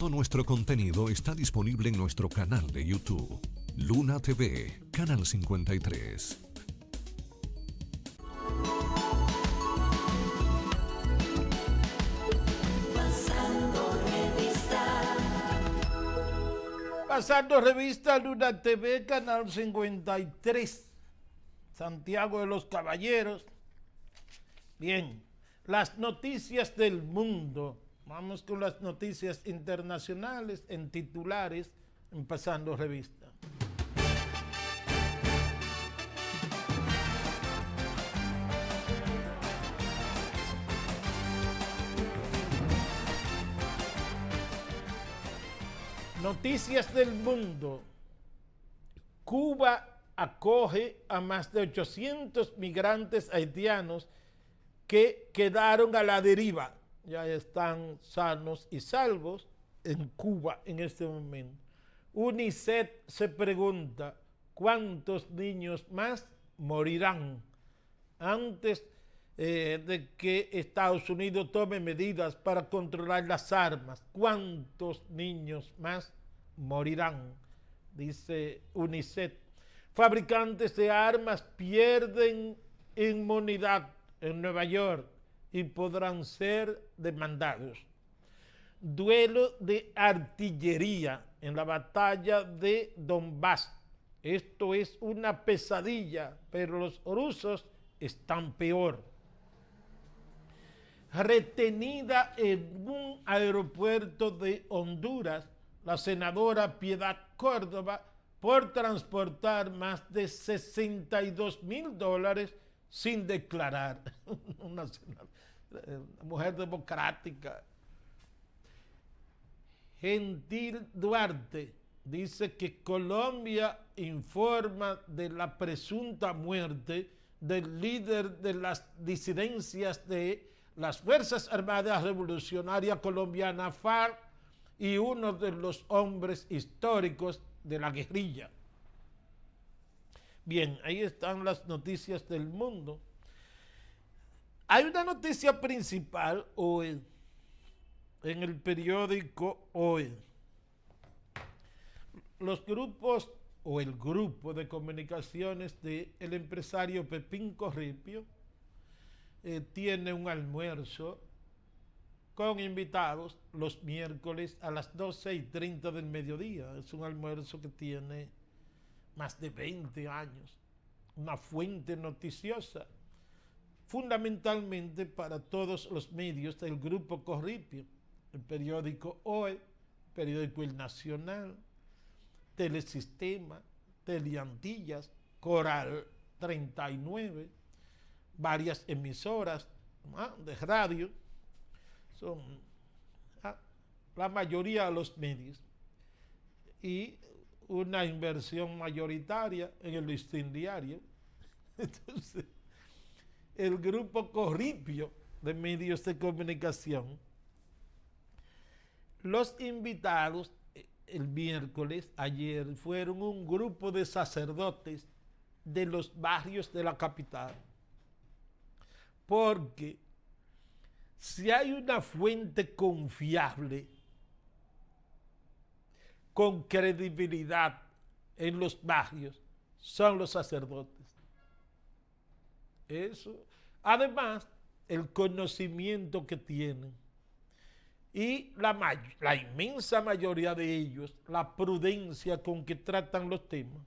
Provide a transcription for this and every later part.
Todo nuestro contenido está disponible en nuestro canal de YouTube, Luna TV, Canal 53. Pasando revista Luna TV, Canal 53, Santiago de los Caballeros. Bien, las noticias del mundo. Vamos con las noticias internacionales en titulares, en Pasando revista. Noticias del mundo. Cuba acoge a más de 800 migrantes haitianos que quedaron a la deriva. Ya están sanos y salvos en Cuba en este momento. UNICEF se pregunta cuántos niños más morirán antes de que Estados Unidos tome medidas para controlar las armas. ¿Cuántos niños más morirán? Dice UNICEF. Fabricantes de armas pierden inmunidad en Nueva York y podrán ser demandados. Duelo de artillería en la batalla de Donbass. Esto es una pesadilla, pero los rusos están peor. Retenida en un aeropuerto de Honduras, la senadora Piedad Córdoba por transportar más de $62,000 sin declarar. Una mujer democrática. Gentil Duarte dice que Colombia informa de la presunta muerte del líder de las disidencias de las Fuerzas Armadas Revolucionarias Colombianas, FARC, y uno de los hombres históricos de la guerrilla. Bien, ahí están las noticias del mundo. Hay una noticia principal hoy en el periódico Hoy. Los grupos o el grupo de comunicaciones del empresario Pepín Corripio tiene un almuerzo con invitados los miércoles a las 12:30 del mediodía. Es un almuerzo que tiene más de 20 años. Una fuente noticiosa, fundamentalmente para todos los medios del grupo Corripio. El periódico Hoy, periódico El Nacional, Telesistema, Teleantillas, Coral 39, varias emisoras de radio, son la mayoría de los medios, y una inversión mayoritaria en el Listín Diario. Entonces, el grupo Corripio de medios de comunicación, los invitados el miércoles, ayer, fueron un grupo de sacerdotes de los barrios de la capital. Porque si hay una fuente confiable, con credibilidad en los barrios, son los sacerdotes. Eso. Además, el conocimiento que tienen y la inmensa mayoría de ellos, la prudencia con que tratan los temas,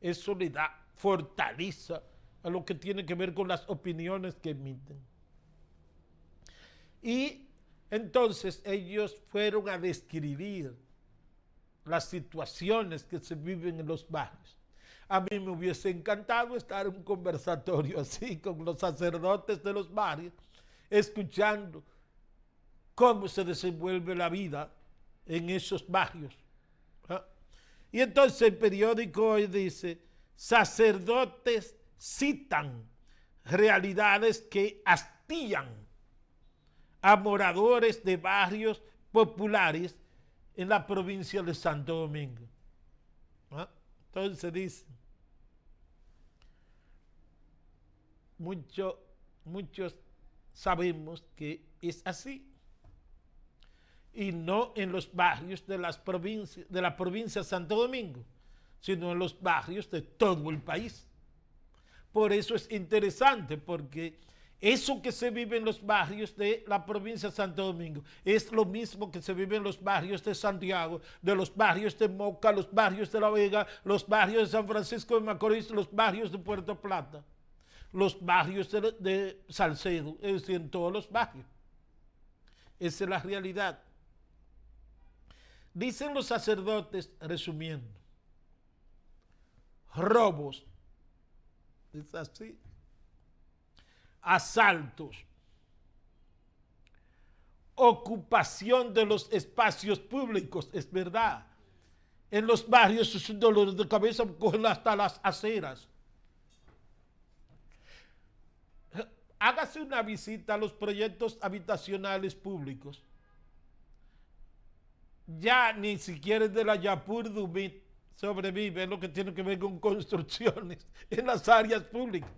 eso le da fortaleza a lo que tiene que ver con las opiniones que emiten. Y entonces ellos fueron a describir las situaciones que se viven en los barrios. A mí me hubiese encantado estar en un conversatorio así con los sacerdotes de los barrios, escuchando cómo se desenvuelve la vida en esos barrios. Y entonces el periódico Hoy dice: sacerdotes citan realidades que hastían a moradores de barrios populares en la provincia de Santo Domingo. Entonces dice, muchos sabemos que es así. y no en los barrios de la provincia de Santo Domingo, sino en los barrios de todo el país. Por eso es interesante, porque eso que se vive en los barrios de la provincia de Santo Domingo es lo mismo que se vive en los barrios de Santiago, de los barrios de Moca, los barrios de La Vega, los barrios de San Francisco de Macorís, los barrios de Puerto Plata, los barrios de Salcedo, es decir, en todos los barrios. Esa es la realidad. Dicen los sacerdotes, resumiendo, robos, es así, asaltos, ocupación de los espacios públicos, es verdad. En los barrios es un dolor de cabeza, cogen hasta las aceras. Hágase una visita a los proyectos habitacionales públicos. Ya ni siquiera de la Yapur Dumit sobrevive, es lo que tiene que ver con construcciones en las áreas públicas.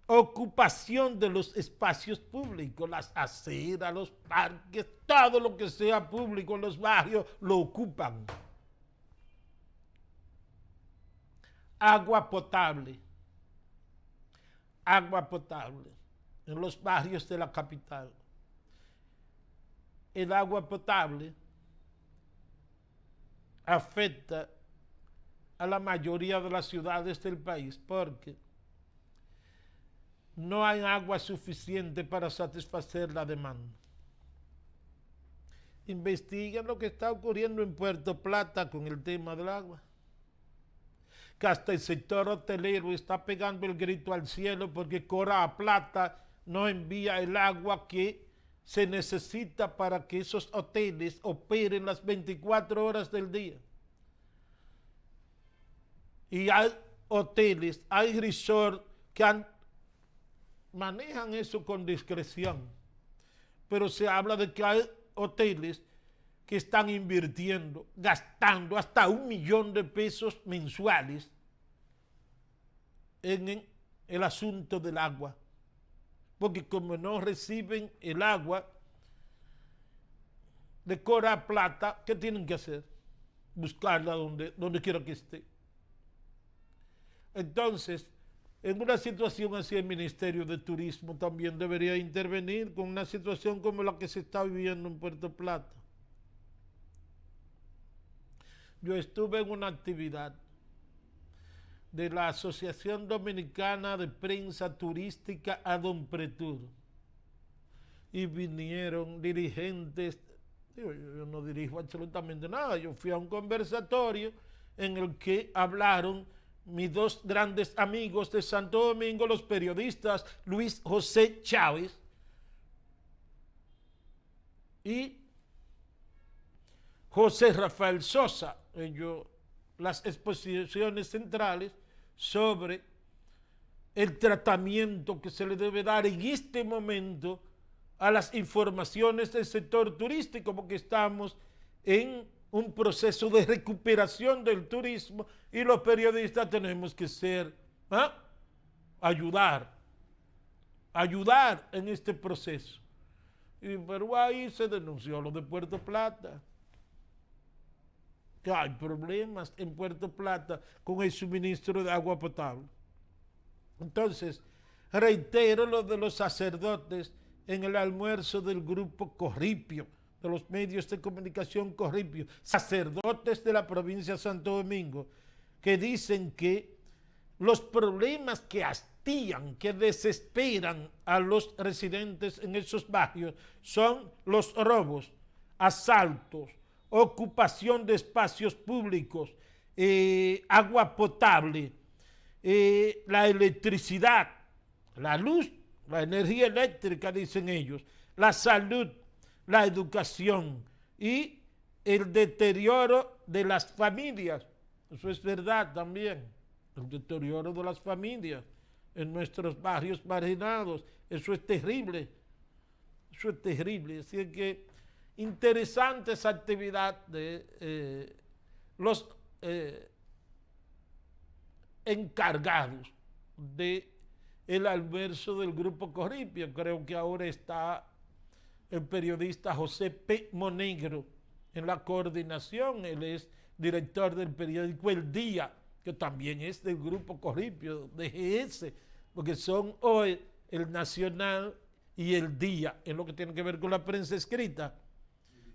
Ocupación de los espacios públicos, las aceras, los parques, todo lo que sea público en los barrios lo ocupan. Agua potable en los barrios de la capital. El agua potable afecta a la mayoría de las ciudades del país porque no hay agua suficiente para satisfacer la demanda. Investiguen lo que está ocurriendo en Puerto Plata con el tema del agua, que hasta el sector hotelero está pegando el grito al cielo porque Cora Plata no envía el agua que se necesita para que esos hoteles operen las 24 horas del día. Y hay hoteles, hay resorts que manejan eso con discreción, pero se habla de que hay hoteles que están invirtiendo, gastando hasta $1 millón de pesos mensuales en el asunto del agua, porque como no reciben el agua de Cora Plata, ¿qué tienen que hacer? Buscarla donde quiera que esté. Entonces, en una situación así, el Ministerio de Turismo también debería intervenir con una situación como la que se está viviendo en Puerto Plata. Yo estuve en una actividad de la Asociación Dominicana de Prensa Turística Adonpretur y vinieron dirigentes. Yo no dirijo absolutamente nada, yo fui a un conversatorio en el que hablaron mis dos grandes amigos de Santo Domingo, los periodistas Luis José Chávez y José Rafael Sosa, las exposiciones centrales sobre el tratamiento que se le debe dar en este momento a las informaciones del sector turístico, porque estamos en un proceso de recuperación del turismo y los periodistas tenemos que ayudar en este proceso. Pero ahí se denunció lo de Puerto Plata, que hay problemas en Puerto Plata con el suministro de agua potable. Entonces, reitero lo de los sacerdotes en el almuerzo del grupo Corripio, de los medios de comunicación Corripio, sacerdotes de la provincia de Santo Domingo, que dicen que los problemas que hastían, que desesperan a los residentes en esos barrios son los robos, asaltos, ocupación de espacios públicos, agua potable, la electricidad, la luz, la energía eléctrica, dicen ellos, la salud, la educación y el deterioro de las familias. Eso es verdad también, el deterioro de las familias en nuestros barrios marginados. Eso es terrible, Así que interesante esa actividad de los encargados de el almuerzo del Grupo Corripio. Creo que ahora está el periodista José P. Monegro en la coordinación. Él es director del periódico El Día, que también es del Grupo Corripio, de GS, porque son hoy el Nacional y El Día, en lo que tiene que ver con la prensa escrita,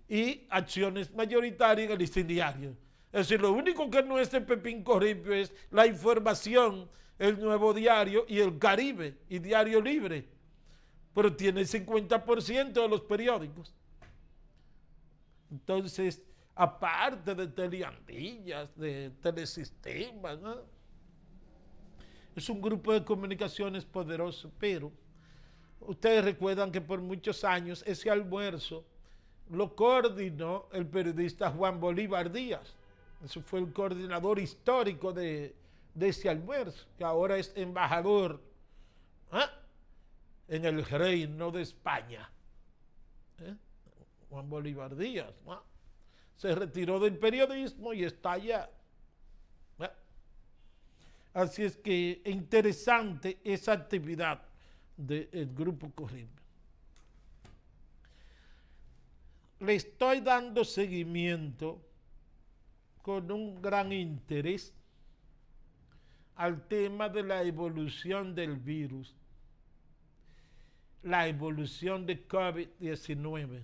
y acciones mayoritarias en el Listín Diario. Es decir, lo único que no es de Pepín Corripio es la información, el Nuevo Diario y el Caribe y Diario Libre, pero tiene el 50% de los periódicos. Entonces, aparte de Teleandillas, de Telesistemas, ¿no? Es un grupo de comunicaciones poderoso, pero ustedes recuerdan que por muchos años ese almuerzo lo coordinó el periodista Juan Bolívar Díaz. Eso fue el coordinador histórico de ese almuerzo, que ahora es embajador en el Reino de España. Juan Bolívar Díaz, ¿no? Se retiró del periodismo y está allá. Así es que es interesante esa actividad del Grupo Corripio. Le estoy dando seguimiento con un gran interés al tema de la evolución del virus, la evolución de COVID-19.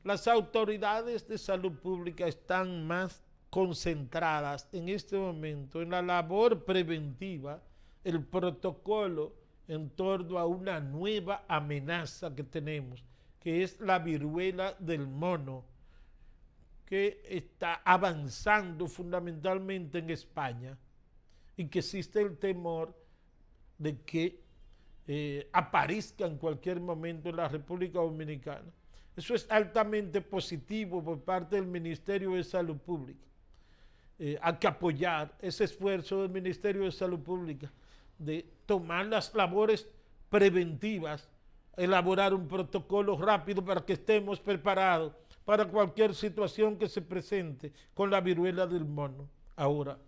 Las autoridades de salud pública están más concentradas en este momento en la labor preventiva, el protocolo en torno a una nueva amenaza que tenemos, que es la viruela del mono, que está avanzando fundamentalmente en España y que existe el temor de que aparezca en cualquier momento en la República Dominicana. Eso es altamente positivo por parte del Ministerio de Salud Pública. Hay que apoyar ese esfuerzo del Ministerio de Salud Pública de tomar las labores preventivas, elaborar un protocolo rápido para que estemos preparados para cualquier situación que se presente con la viruela del mono. Ahora,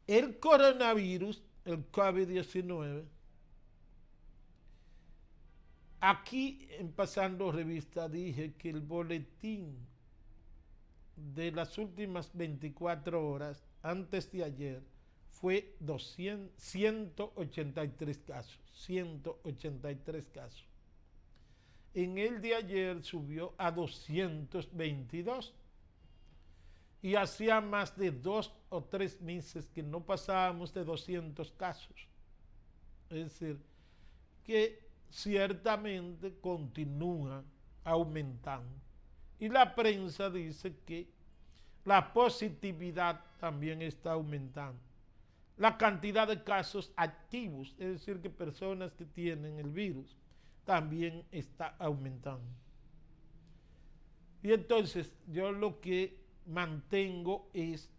el coronavirus, el COVID-19, aquí en Pasando Revista dije que el boletín de las últimas 24 horas, antes de ayer, fue 183 casos, 183 casos. En el de ayer subió a 222 y hacía más de 2 o 3 meses que no pasábamos de 200 casos. Es decir, que ciertamente continúa aumentando. Y la prensa dice que la positividad también está aumentando. La cantidad de casos activos, es decir, que personas que tienen el virus, también está aumentando. Y entonces yo lo que mantengo es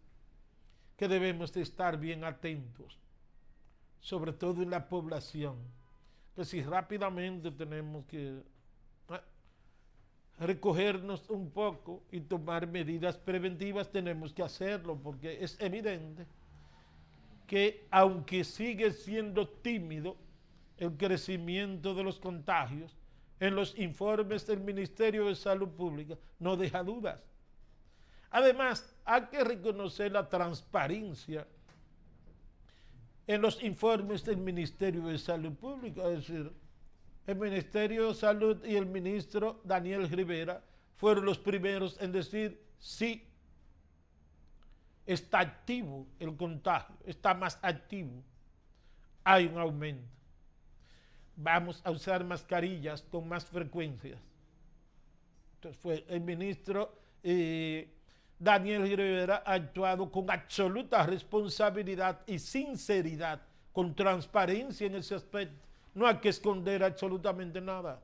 que debemos de estar bien atentos, sobre todo en la población, que si rápidamente tenemos que recogernos un poco y tomar medidas preventivas, tenemos que hacerlo, porque es evidente que aunque sigue siendo tímido el crecimiento de los contagios, en los informes del Ministerio de Salud Pública no deja dudas. Además, hay que reconocer la transparencia en los informes del Ministerio de Salud Pública, es decir, el Ministerio de Salud y el ministro Daniel Rivera fueron los primeros en decir sí, está activo el contagio, está más activo, hay un aumento. Vamos a usar mascarillas con más frecuencias. Entonces fue el ministro Daniel Rivera ha actuado con absoluta responsabilidad y sinceridad, con transparencia en ese aspecto. No hay que esconder absolutamente nada.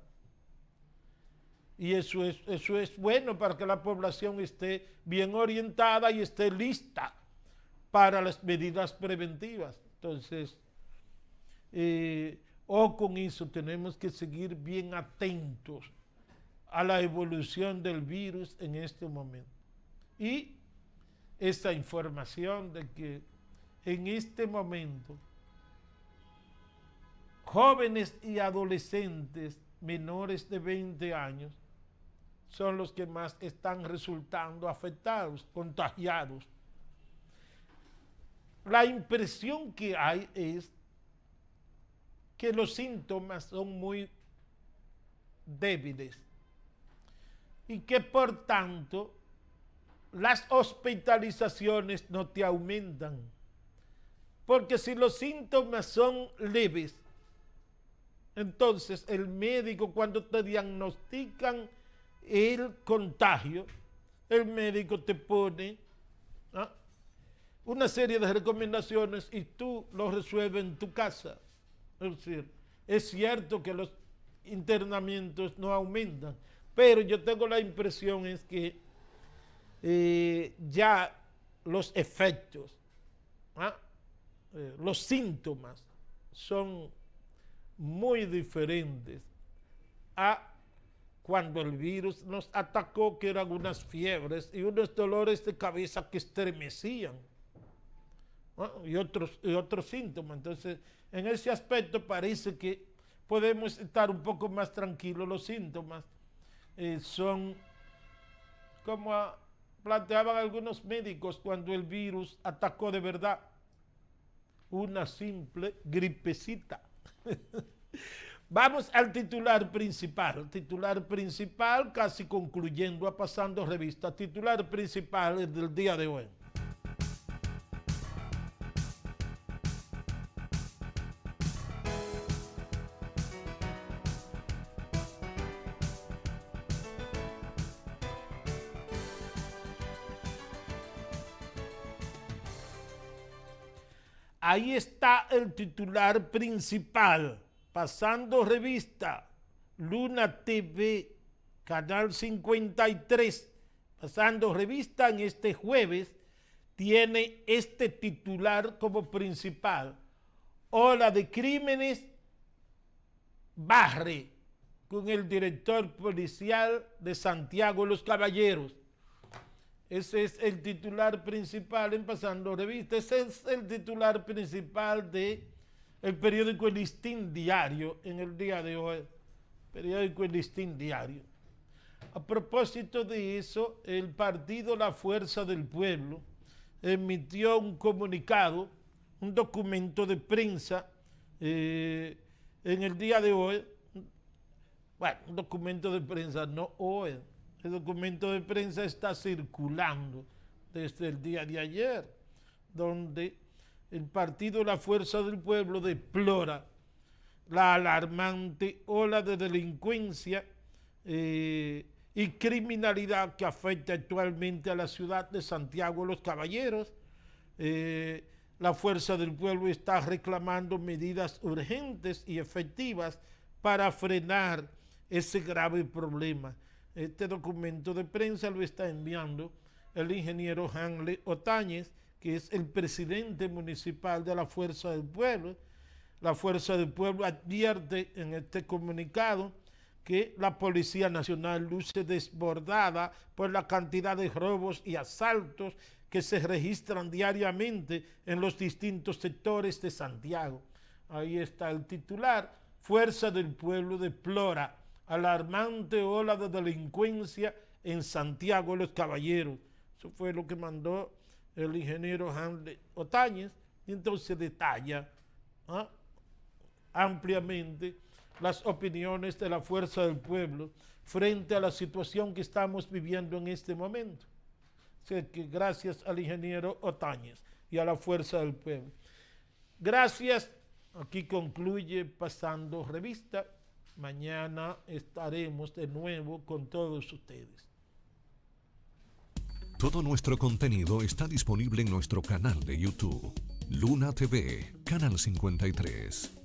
Y eso es bueno para que la población esté bien orientada y esté lista para las medidas preventivas. Entonces, con eso tenemos que seguir bien atentos a la evolución del virus en este momento. Y esta información de que en este momento, jóvenes y adolescentes menores de 20 años son los que más están resultando afectados, contagiados. La impresión que hay es que los síntomas son muy débiles y que por tanto las hospitalizaciones no te aumentan. Porque si los síntomas son leves, entonces el médico, cuando te diagnostican el contagio, el médico te pone una serie de recomendaciones y tú lo resuelves en tu casa. Es decir, es cierto que los internamientos no aumentan, pero yo tengo la impresión es que ya los efectos, los síntomas son muy diferentes a cuando el virus nos atacó, que eran unas fiebres y unos dolores de cabeza que estremecían, y otros síntomas. Entonces, en ese aspecto parece que podemos estar un poco más tranquilos. Los síntomas son como planteaban algunos médicos cuando el virus atacó de verdad, una simple gripecita. Vamos al titular principal. Titular principal, casi concluyendo, pasando revista. Titular principal del día de hoy. Ahí está el titular principal, pasando revista, Luna TV, Canal 53, pasando revista en este jueves, tiene este titular como principal: ola de crímenes barre con el director policial de Santiago de los Caballeros. Ese es el titular principal en Pasando Revista. Ese es el titular principal del periódico El Listín Diario en el día de hoy. Periódico El Listín Diario. A propósito de eso, el partido La Fuerza del Pueblo emitió un comunicado, un documento de prensa en el día de hoy. Bueno, un documento de prensa, no hoy. El documento de prensa está circulando desde el día de ayer, donde el partido La Fuerza del Pueblo deplora la alarmante ola de delincuencia y criminalidad que afecta actualmente a la ciudad de Santiago de los Caballeros. La Fuerza del Pueblo está reclamando medidas urgentes y efectivas para frenar ese grave problema. Este documento de prensa lo está enviando el ingeniero Hanley Otañez, que es el presidente municipal de la Fuerza del Pueblo. La Fuerza del Pueblo advierte en este comunicado que la Policía Nacional luce desbordada por la cantidad de robos y asaltos que se registran diariamente en los distintos sectores de Santiago. Ahí está el titular: Fuerza del Pueblo deplora alarmante ola de delincuencia en Santiago de los Caballeros. Eso fue lo que mandó el ingeniero Hanley Otañez, y entonces detalla ampliamente las opiniones de la Fuerza del Pueblo frente a la situación que estamos viviendo en este momento. Así que gracias al ingeniero Otañez y a la Fuerza del Pueblo. Gracias. Aquí concluye Pasando Revista. Mañana estaremos de nuevo con todos ustedes. Todo nuestro contenido está disponible en nuestro canal de YouTube, Luna TV, Canal 53.